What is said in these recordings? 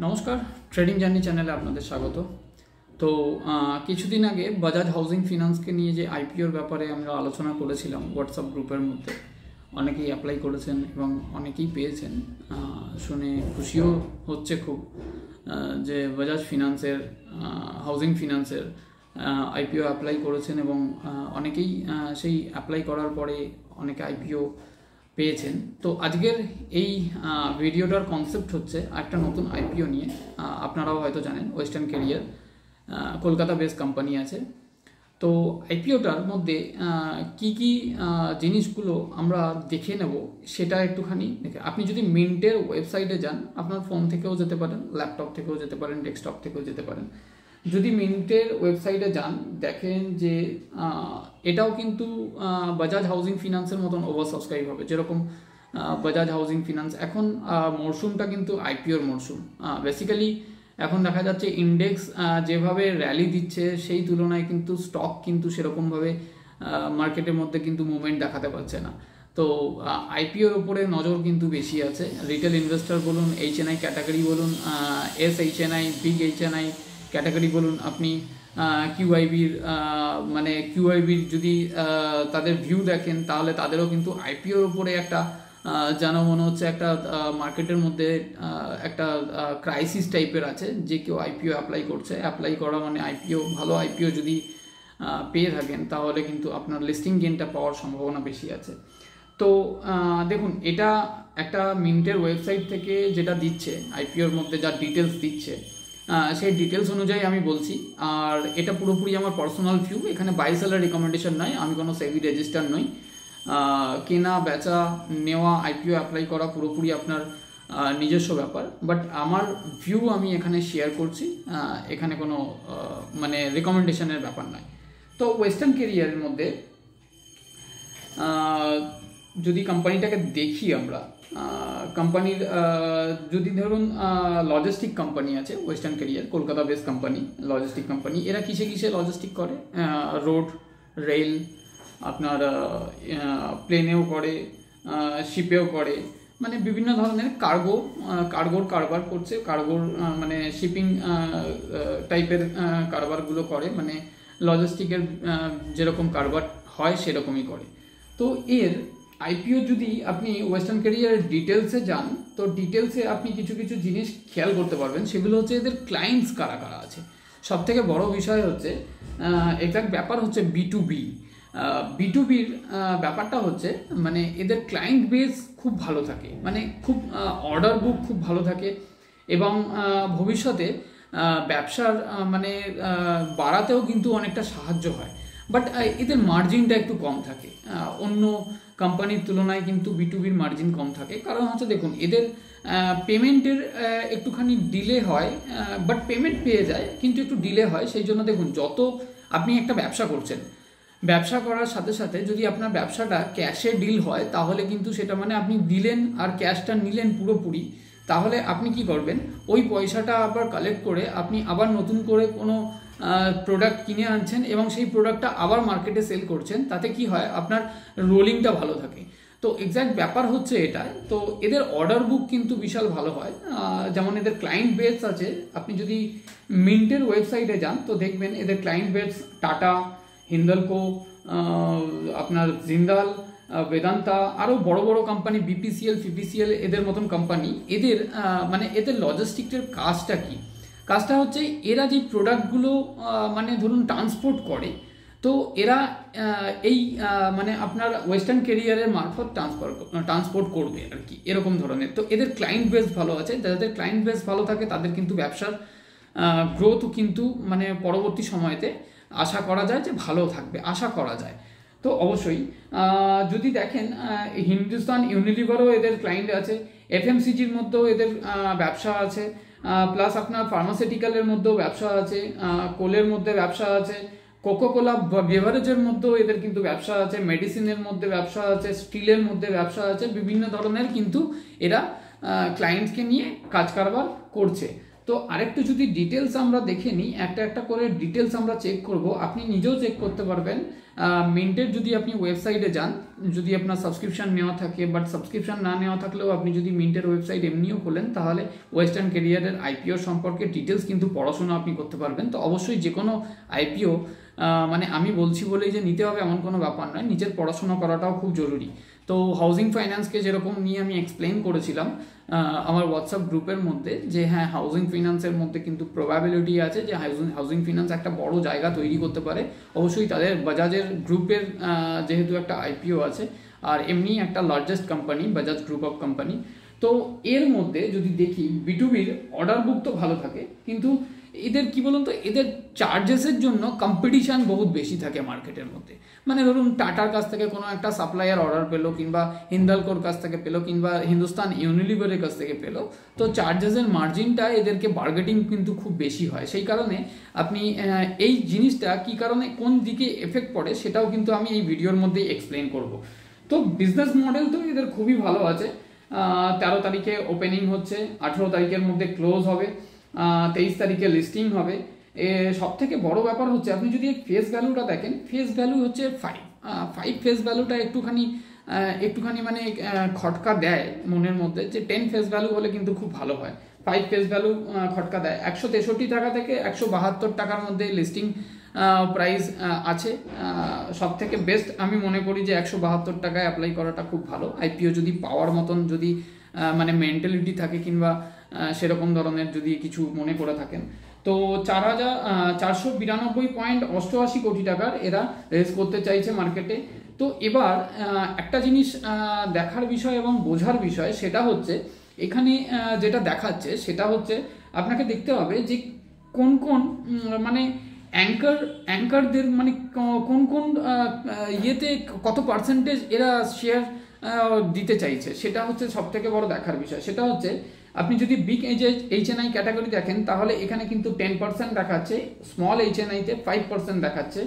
নমস্কার, trading journey চ্যানেলে আপনাদের স্বাগত। তো কিছুদিন আগে বাজাজ হাউজিং ফিনান্সকে নিয়ে যে আইপিওর ব্যাপারে আমরা আলোচনা করেছিলাম হোয়াটসঅ্যাপ গ্রুপের মধ্যে, অনেকেই অ্যাপ্লাই করেছেন এবং অনেকেই পেয়েছেন। শুনে খুশিও হচ্ছে খুব যে বাজাজ ফিনান্সের হাউজিং ফিনান্সের আইপিও অ্যাপ্লাই করেছেন এবং অনেকেই সেই অ্যাপ্লাই করার পরে অনেকে আইপিও পেয়েছেন। তো আজকের এই ভিডিওটার কনসেপ্ট হচ্ছে একটা নতুন আইপিও নিয়ে। আপনারাও হয়তো জানেন western career Kolkata base company আছে। তো আইপিওটার মধ্যে কি কি জিনিসগুলো আমরা দেখে নেব সেটা একটুখানি দেখে। আপনি যদি মিন্টের ওয়েবসাইটে যান, আপনার ফোন থেকেও যেতে পারেন, ল্যাপটপ থেকেও যেতে পারেন, ডেস্কটপ থেকেও যেতে পারেন। যদি মিন্টের ওয়েবসাইটে যান, দেখেন যে এটাও কিন্তু বাজাজ হাউজিং ফিনান্সের মতন ওভার সাবস্ক্রাইব হবে। যেরকম বাজাজ হাউজিং ফিনান্স এখন মরশুমটা কিন্তু আইপিওর মরশুম। বেসিক্যালি এখন দেখা যাচ্ছে ইন্ডেক্স যেভাবে র্যালি দিচ্ছে সেই তুলনায় কিন্তু স্টক কিন্তু সেরকমভাবে মার্কেটের মধ্যে কিন্তু মুভমেন্ট দেখাতে পারছে না। তো আইপিওর উপরে নজর কিন্তু বেশি আছে। রিটেল ইনভেস্টর বলুন, এইচএনআই ক্যাটাগরি বলুন, এইচএনআই, বিগ এইচএনআই ক্যাটাগরি বলুন, আপনি কিউআইবির মানে কিউআইবির যদি তাদের ভিউ দেখেন তাহলে তাদেরও কিন্তু আইপিওর উপরে একটা যেন মনে হচ্ছে একটা মার্কেটের মধ্যে একটা ক্রাইসিস টাইপের আছে যে কেউ আইপিও অ্যাপ্লাই করছে। অ্যাপ্লাই করা মানে আইপিও, ভালো আইপিও যদি পেয়ে থাকেন তাহলে কিন্তু আপনার লিস্টিং গেইনটা পাওয়ার সম্ভাবনা বেশি আছে। তো দেখুন, এটা একটা মিন্টের ওয়েবসাইট থেকে যেটা দিচ্ছে আইপিওর মধ্যে যা ডিটেলস দিচ্ছে সেই ডিটেলস অনুযায়ী আমি বলছি। আর এটা পুরোপুরি আমার পার্সোনাল ভিউ, এখানে বাই সেলার রিকমেন্ডেশন নয়, আমি কোনো সেবি রেজিস্টার নই। কেনা বেচা নেওয়া আইপিও অ্যাপ্লাই করা পুরোপুরি আপনার নিজস্ব ব্যাপার, বাট আমার ভিউ আমি এখানে শেয়ার করছি। এখানে কোনো মানে রিকমেন্ডেশনের ব্যাপার নয়। তো ওয়েস্টার্ন ক্যারিয়ারের মধ্যে যদি কোম্পানিটাকে দেখি আমরা, কোম্পানির যদি ধরুন লজিস্টিক কোম্পানি আছে western career, Kolkata base company, logistic company. এরা কিসে কিসে লজিস্টিক করে? রোড, রেল, আপনার প্লেনেও করে, শিপেও করে, মানে বিভিন্ন ধরনের কার্গোর কারবার করছে। কার্গোর মানে শিপিং টাইপের কারবারগুলো করে, মানে লজিস্টিকের যেরকম কারবার হয় সেরকমই করে। তো এর আইপিও যদি আপনি ওয়েস্টার্ন ক্যারিয়ারের ডিটেলসে যান, তো ডিটেলসে আপনি কিছু কিছু জিনিস খেয়াল করতে পারবেন। সেগুলো হচ্ছে এদের ক্লায়েন্টস কারা কারা আছে। সব থেকে বড় বিষয় হচ্ছে এক্সাক্ট ব্যাপার হচ্ছে বিটুবি। বিটুবির ব্যাপারটা হচ্ছে মানে এদের ক্লায়েন্ট বেস খুব ভালো থাকে, মানে খুব অর্ডার বুক খুব ভালো থাকে এবং ভবিষ্যতে ব্যবসার মানে বাড়াতেও কিন্তু অনেকটা সাহায্য হয়। বাট এদের মার্জিনটা একটু কম থাকে, অন্য কোম্পানির তুলনায় কিন্তু বিটুবির মার্জিন কম থাকে। কারণ হচ্ছে দেখুন, এদের পেমেন্টের একটুখানি ডিলে হয়, বাট পেমেন্ট পেয়ে যায় কিন্তু একটু ডিলে হয়। সেই জন্য দেখুন, যত আপনি একটা ব্যবসা করছেন, ব্যবসা করার সাথে সাথে যদি আপনার ব্যবসাটা ক্যাশে ডিল হয় তাহলে কিন্তু সেটা মানে আপনি দিলেন আর ক্যাশটা নিলেন পুরোপুরি, তাহলে আপনি কি করবেন, ওই পয়সাটা আবার কালেক্ট করে আপনি আবার নতুন করে কোনো প্রোডাক্ট কিনে আনছেন এবং সেই প্রোডাক্টটা আবার মার্কেটে সেল করছেন। তাতে কি হয়, আপনার রোলিংটা ভালো থাকে। তো এক্স্যাক্ট ব্যাপার হচ্ছে এটা। তো এদের অর্ডার বুক কিন্তু বিশাল ভালো হয়। যেমন এদের ক্লায়েন্ট বেস আছে, আপনি যদি মিন্টের ওয়েবসাইটে যান তো দেখবেন এদের ক্লায়েন্ট বেস টাটা, হিন্দালকো, আপনার জিন্দাল, বেদান্তা, আরও বড় বড় কোম্পানি, বিপিসিএল, ফিপিসিএল, এদের মতন কোম্পানি। এদের মানে এদের লজিস্টিকের কাজটা কি? কাজটা হচ্ছে এরা যে প্রোডাক্টগুলো মানে ধরুন ট্রান্সপোর্ট করে, তো এরা এই মানে আপনার ওয়েস্টার্ন ক্যারিয়ারের মারফত ট্রান্সপোর্ট করবে আর কি, এরকম ধরনের। তো এদের ক্লায়েন্ট বেস ভালো আছে। যাদের ক্লায়েন্ট বেস ভালো থাকে তাদের কিন্তু ব্যবসার গ্রোথ কিন্তু মানে পরবর্তী সময়তে আশা করা যায় যে ভালো থাকবে, আশা করা যায়। তো অবশ্যই যদি দেখেন হিন্দুস্তান ইউনিলিভারও এদের ক্লায়েন্ট আছে, এফএমসিজির মধ্যেও এদের ব্যবসা আছে, প্লাস আপনার ফার্মাসিউটিক্যালের মধ্যেও ব্যবসা আছে, কোলের মধ্যে ব্যবসা আছে, কোকোকোলা বেভারেজের মধ্যেও এদের কিন্তু ব্যবসা আছে, মেডিসিনের মধ্যে ব্যবসা আছে, স্টিলের মধ্যে ব্যবসা আছে। বিভিন্ন ধরনের কিন্তু এরা ক্লায়েন্টকে নিয়ে কাজ কারবার করছে। তো আরেকটু যদি ডিটেলস আমরা দেখে নিই, একটা একটা করে ডিটেলস আমরা চেক করব, আপনি নিজেও চেক করতে পারবেন। মিন্টের যদি আপনি ওয়েবসাইটে যান, যদি আপনার সাবস্ক্রিপশন নেওয়া থাকে, বাট সাবস্ক্রিপশন না নেওয়া থাকলেও আপনি যদি মিন্টের ওয়েবসাইট এমনিও খোলেন, তাহলে ওয়েস্টার্ন ক্যারিয়ারের আইপিও সম্পর্কে ডিটেলস কিন্তু পড়াশোনা আপনি করতে পারবেন। তো অবশ্যই যে কোনো আইপিও মানে আমি বলছি বলেই যে নিতে হবে এমন কোনো ব্যাপার নয়, নিজের পড়াশোনা করাটাও খুব জরুরি। তো হাউজিং ফাইন্যান্সকে যেরকম নিয়ে আমি এক্সপ্লেন করেছিলাম আমার হোয়াটসঅ্যাপ গ্রুপের মধ্যে, যে হ্যাঁ হাউজিং ফিনান্সের মধ্যে কিন্তু প্রবাবিলিটি আছে যে হাউজিং ফিনান্স একটা বড় জায়গা তৈরি করতে পারে। অবশ্যই তাদের বাজাজের গ্রুপের যেহেতু একটা আইপিও আছে, আর এমনি একটা largest company Bajaj group of company. তো এর মধ্যে যদি দেখি B2Bর অর্ডার বুক তো ভালো থাকে, কিন্তু এদের কি বলুন তো, এদের চার্জেসের জন্য কম্পিটিশান বহুত বেশি থাকে মার্কেটের মধ্যে। মানে ধরুন টাটার কাছ থেকে কোনো একটা সাপ্লায়ার অর্ডার পেলো, কিংবা হিন্দালকোর কাছ থেকে পেলো, কিংবা হিন্দুস্তান ইউনিলিভারের কাছ থেকে পেলো, তো চার্জেসের মার্জিনটা এদেরকে বার্গেটিং কিন্তু খুব বেশি হয়। সেই কারণে আপনি এই জিনিসটা কি কারণে কোন দিকে এফেক্ট পড়ে সেটাও কিন্তু আমি এই ভিডিওর মধ্যেই এক্সপ্লেন করব। তো বিজনেস মডেল তো এদের খুবই ভালো আছে। 13 তারিখে ওপেনিং হচ্ছে, 18 তারিখের মধ্যে ক্লোজ হবে, 23 তারিখে লিস্টিং হবে। সব থেকে বড় ব্যাপার হচ্ছে আপনি যদি ফেস ভ্যালুটা দেখেন, ফেস ভ্যালু হচ্ছে 5 ফেস ভ্যালুটা একটুখানি মানে খটকা দেয় মনের মধ্যে, যে 10 ফেস ভ্যালু হলে কিন্তু খুব ভালো হয়। 5 ফেস ভ্যালু খটকা দেয়। 163 টাকা থেকে 172 টাকার মধ্যে লিস্টিং প্রাইস আছে। সব থেকে বেস্ট আমি মনে করি যে 172 টাকায় অ্যাপ্লাই করাটা খুব ভালো। আইপিও যদি পাওয়ার মতন যদি মানে মেন্টালিটি থাকে, কিংবা সেরকম ধরনের যদি কিছু মনে করে থাকেন, তো 4,492.88 কোটি টাকার এরা রেজ করতে চাইছে মার্কেটে। তো এবার একটা জিনিস দেখার বিষয় এবং বোঝার বিষয়, সেটা হচ্ছে এখানে যেটা দেখাচ্ছে সেটা হচ্ছে আপনাকে দেখতে হবে যে কোন কোন মানে অ্যাঙ্কারদের মানে কোন কোন ইয়েতে কত পার্সেন্টেজ এরা শেয়ার দিতে চাইছে, সেটা হচ্ছে সব থেকে বড় দেখার বিষয়। সেটা হচ্ছে আপনি যদি বিগ HNI ক্যাটাগরি দেখেন, তাহলে এখানে কিন্তু 10% দেখাচ্ছে, স্মল HNIতে 5% দেখাচ্ছে,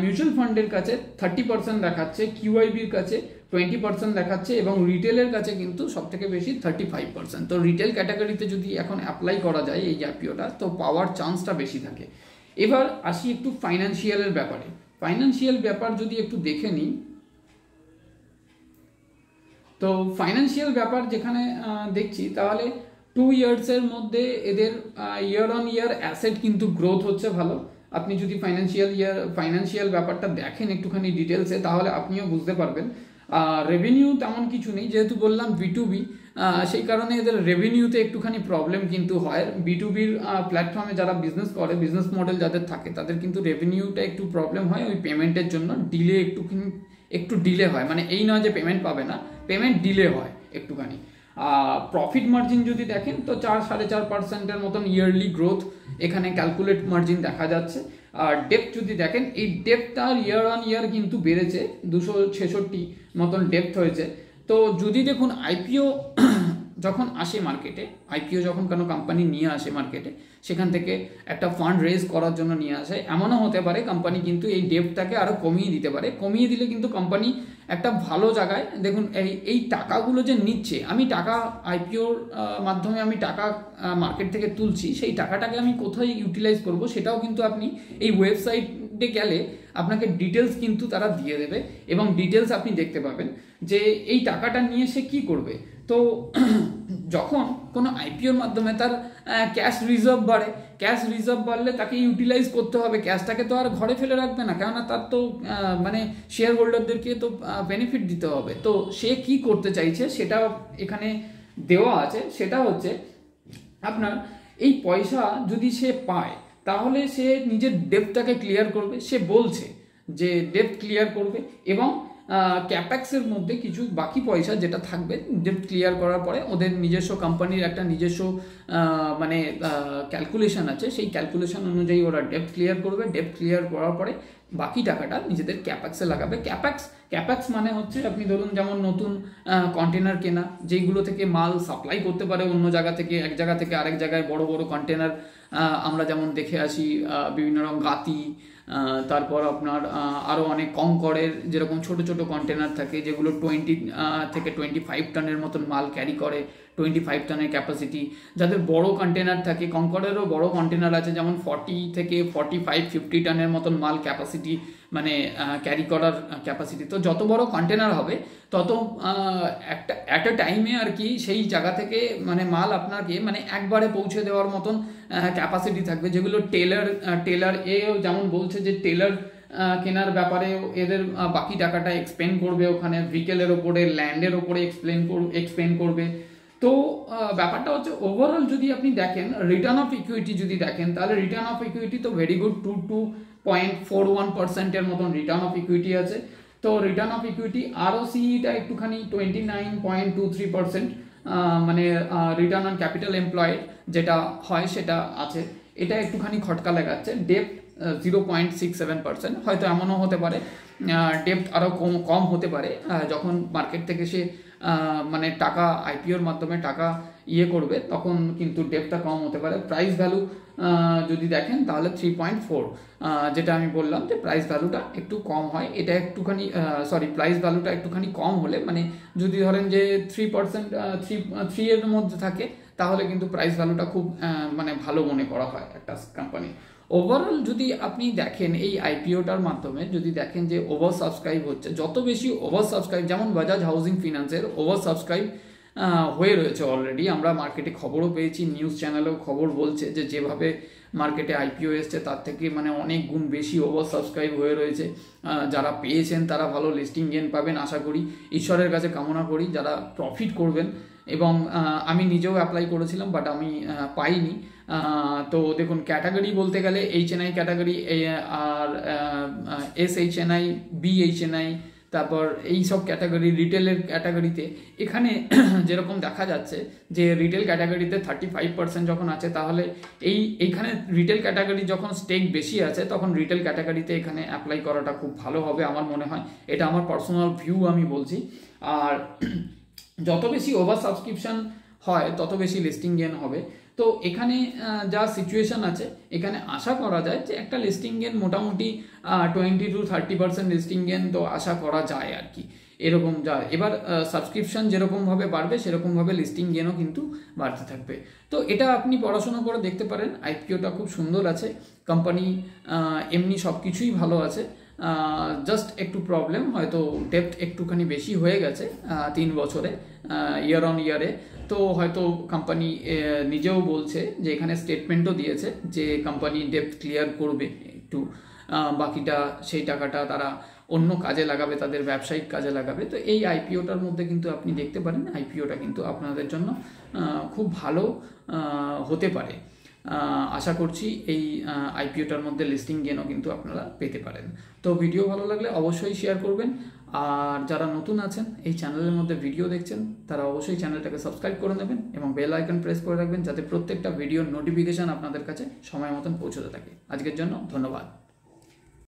মিউচুয়াল ফান্ডের কাছে 30% দেখাচ্ছে, QIBর কাছে 20% দেখাচ্ছে, এবং রিটেলের কাছে কিন্তু সব থেকে বেশি 35%। তো রিটেল ক্যাটাগরিতে যদি এখন অ্যাপ্লাই করা যায় এই আইপিওটা, তো পাওয়ার চান্সটা বেশি থাকে। এবার আসি একটু ফাইন্যান্সিয়ালের ব্যাপারে। ফাইন্যান্সিয়াল ব্যাপার যদি একটু দেখে নিই, তো ফাইন্যান্সিয়াল ব্যাপার যেখানে দেখছি, তাহলে 2 ইয়ার্সের মধ্যে এদের ইয়ার অন ইয়ার অ্যাসেট কিন্তু গ্রোথ হচ্ছে ভালো। আপনি যদি ফাইন্যান্সিয়াল ব্যাপারটা দেখেন একটুখানি ডিটেলসে, তাহলে আপনিও বুঝতে পারবেন। রেভিনিউ তেমন কিছু নেই, যেহেতু বললাম B2B, সেই কারণে এদের রেভিনিউতে একটুখানি প্রবলেম কিন্তু হয়। B2Bর প্ল্যাটফর্মে যারা বিজনেস করে, বিজনেস মডেল যাদের থাকে, তাদের কিন্তু রেভিনিউটা একটু প্রবলেম হয়, ওই পেমেন্টের জন্য একটু ডিলে হয়। মানে এই নয় যে পেমেন্ট পাবে না, পেমেন্ট ডিলে হয় একটুখানি। প্রফিট মার্জিন যদি দেখেন, তো 4-4.5%-এর মতন ইয়ারলি গ্রোথ এখানে ক্যালকুলেট মার্জিন দেখা যাচ্ছে। আর ডেপ্থ যদি দেখেন, এই ডেপ্থটা ইয়ার অন ইয়ার কিন্তু বেড়েছে, 266 মতন ডেপ্থ হয়েছে। তো যদি দেখুন আইপিও যখন আসে মার্কেটে, আইপিও যখন কোনো কোম্পানি নিয়ে আসে মার্কেটে, সেখান থেকে একটা ফান্ড রেজ করার জন্য নিয়ে আসে, এমনও হতে পারে কোম্পানি কিন্তু এই ডেপ্থটাকে আরও কমিয়ে দিতে পারে। কমিয়ে দিলে কিন্তু কোম্পানি একটা ভালো জায়গায়, দেখুন এই টাকাগুলো যে নিচ্ছে, আমি টাকা আইপিওর মাধ্যমে আমি টাকা মার্কেট থেকে তুলছি, সেই টাকাটাকে আমি কোথায় ইউটিলাইজ করব, সেটাও কিন্তু আপনি এই ওয়েবসাইটে গেলে আপনাকে ডিটেলস কিন্তু তারা দিয়ে দেবে, এবং ডিটেলস আপনি দেখতে পাবেন যে এই টাকাটা নিয়ে সে কী করবে। তো যখন কোনো আইপিওর মাধ্যমে তার ক্যাশ রিজার্ভ বাড়ে, ক্যাশ রিজার্ভ বাড়লে তাকে ইউটিলাইজ করতে হবে, ক্যাশটাকে তো আর ঘরে ফেলে রাখবে না, কেননা তার তো মানে শেয়ার হোল্ডারদেরকে তো বেনিফিট দিতে হবে। তো সে কি করতে চাইছে সেটা এখানে দেওয়া আছে, সেটা হচ্ছে আপনার এই পয়সা যদি সে পায়, তাহলে সে নিজের ডেপ্টটাকে ক্লিয়ার করবে। সে বলছে যে ডেপ্ট ক্লিয়ার করবে, এবং ক্যাপেক্সের মধ্যে কিছু বাকি পয়সা যেটা থাকবে ডেপ্ট ক্লিয়ার করার পরে, ওদের নিজস্ব কোম্পানির একটা নিজস্ব মানে ক্যালকুলেশন আছে, সেই ক্যালকুলেশন অনুযায়ী ওরা ডেপ্ট ক্লিয়ার করবে। ডেপ্ট ক্লিয়ার করার পরে বাকি টাকাটা নিজেদের ক্যাপেক্সে লাগাবে। ক্যাপেক্স মানে হচ্ছে আপনি ধরুন যেমন নতুন কন্টেনার কেনা, যেইগুলো থেকে মাল সাপ্লাই করতে পারে অন্য জায়গা থেকে, এক জায়গা থেকে আরেক জায়গায় বড় বড় কন্টেনার আমরা যেমন দেখে আসি, বিভিন্ন রকম গাতি, তারপর আপনার আরও অনেক কঙ্করের যেরকম ছোট ছোট কন্টেনার থাকে, যেগুলো 20 থেকে 25 টনের মতন মাল ক্যারি করে, 25 টনের ক্যাপাসিটি, যাদের বড় কন্টেনার থাকে, কনকর্ডেরও বড় কন্টেনার আছে, যেমন 40 থেকে 45-50 টনের মতন মাল ক্যাপাসিটি, মানে ক্যারি করার ক্যাপাসিটি। তো যত বড় কন্টেনার হবে তত একটা অ্যাট এ টাইমে আর কি সেই জায়গা থেকে মানে মাল আপনাকে মানে একবারে পৌঁছে দেওয়ার মতন ক্যাপাসিটি থাকবে, যেগুলো টেলার যেমন বলছে যে টেলার কেনার ব্যাপারে এদের বাকি টাকাটা এক্সপেন্ড করবে, ওখানে ভেহিকেলের ওপরে, ল্যান্ডের ওপরে এক্সপেন্ড করবে। তো ব্যাপারটা হচ্ছে ওভারঅল যদি আপনি দেখেন রিটার্ন অফ ইকুইটি যদি দেখেন, তাহলে রিটার্ন অফ ইকুইটি তো ভেরি গুড, 2.41% মতন রিটার্ন অফ ইকুইটি আছে। তো রিটার্ন অফ ইকুইটি ROCE-টা একটুখানি 29.23%, মানে রিটার্ন অন ক্যাপিটাল এমপ্লয়েড যেটা হয় সেটা আছে, এটা একটুখানি খটকা লাগাচ্ছে। ডেপ্ট 0.67%, হয়তো এমনও হতে পারে ডেপ্ট আরও কম হতে পারে যখন মার্কেট থেকে সে মানে টাকা আইপিওর মাধ্যমে টাকা করবে, তখন কিন্তু ডেপ্টটা কম হতে পারে। প্রাইস ভ্যালু যদি দেখেন তাহলে 3.4, যেটা আমি বললাম যে প্রাইস ভ্যালুটা একটু কম হয়, এটা একটুখানি প্রাইস ভ্যালুটা একটুখানি কম হলে, মানে যদি ধরেন যে 3%, 3 এর মধ্যে থাকে, তাহলে কিন্তু প্রাইস ভ্যালুটা খুব মানে ভালো মনে করা হয় একটা কোম্পানি। ওভারঅল যদি আপনি দেখেন এই আইপিওটার মাধ্যমে যদি দেখেন যে ওভার সাবস্ক্রাইব হচ্ছে, যত বেশি ওভার সাবস্ক্রাইব, যেমন বাজাজ হাউজিং ফিনান্সের ওভার সাবস্ক্রাইব হয়ে রয়েছে অলরেডি, আমরা মার্কেটে খবরও পেয়েছি, নিউজ চ্যানেলেও খবর বলছে যে যেভাবে মার্কেটে আইপিও এসছে তার থেকে মানে অনেক গুণ বেশি ওভার সাবস্ক্রাইব হয়ে রয়েছে। যারা পেয়েছেন তারা ভালো লিস্টিং গেন পাবেন আশা করি, ঈশ্বরের কাছে কামনা করি যারা প্রফিট করবেন। এবং আমি নিজেও অ্যাপ্লাই করেছিলাম, বাট আমি পাইনি। তো দেখুন, ক্যাটাগরি বলতে গেলে HNI ক্যাটাগরি আর SHNI, BHNI, তারপর এই সব ক্যাটাগরি, রিটেলের ক্যাটাগরিতে এখানে যেরকম দেখা যাচ্ছে যে রিটেল ক্যাটাগরিতে 35% যখন আছে, তাহলে এইখানে রিটেল ক্যাটাগরি যখন স্টেক বেশি আছে তখন রিটেল ক্যাটাগরিতে এখানে অ্যাপ্লাই করাটা খুব ভালো হবে আমার মনে হয়, এটা আমার পার্সোনাল ভিউ আমি বলছি। আর যত বেশি ওভার সাবস্ক্রিপশন হয় তত বেশি লিস্টিং গেন হবে। তো এখানে যা সিচুয়েশন আছে, এখানে আশা করা যায় যে একটা লিস্টিং গেন মোটামুটি 20-30% লিস্টিং গেন তো আশা করা যায় আর কি, এরকম যা। এবার সাবস্ক্রিপশন যেরকমভাবে বাড়বে সেরকমভাবে লিস্টিং গেনও কিন্তু বাড়তে থাকবে। তো এটা আপনি পড়াশোনা করে দেখতে পারেন, আইপিওটা খুব সুন্দর আছে, কোম্পানি এমনি সব কিছুই ভালো আছে, জাস্ট একটু প্রবলেম হয়তো ডেপ্ট একটুখানি বেশি হয়ে গেছে 3 বছরে, ইয়ার অন ইয়ারে। তো হয়তো কোম্পানি নিজেও বলছে যে এখানে স্টেটমেন্টও দিয়েছে যে কোম্পানি ডেপ্ট ক্লিয়ার করবে একটু, বাকিটা সেই টাকাটা তারা অন্য কাজে লাগাবে, তাদের ব্যবসায়িক কাজে লাগাবে। তো এই আইপিওটার মধ্যে কিন্তু আপনি দেখতে পারেন আইপিওটা কিন্তু আপনাদের জন্য খুব ভালো হতে পারে। আশা করছি এই আইপিওটার মধ্যে লিস্টিং গেনও কিন্তু আপনারা পেতে পারেন। তো ভিডিও ভালো লাগলে অবশ্যই শেয়ার করবেন, আর যারা নতুন আছেন এই চ্যানেলের মধ্যে ভিডিও দেখছেন তারা অবশ্যই চ্যানেলটাকে সাবস্ক্রাইব করে নেবেন এবং বেল আইকন প্রেস করে রাখবেন, যাতে প্রত্যেকটা ভিডিওর নোটিফিকেশান আপনাদের কাছে সময় মতন পৌঁছতে থাকে। আজকের জন্য ধন্যবাদ।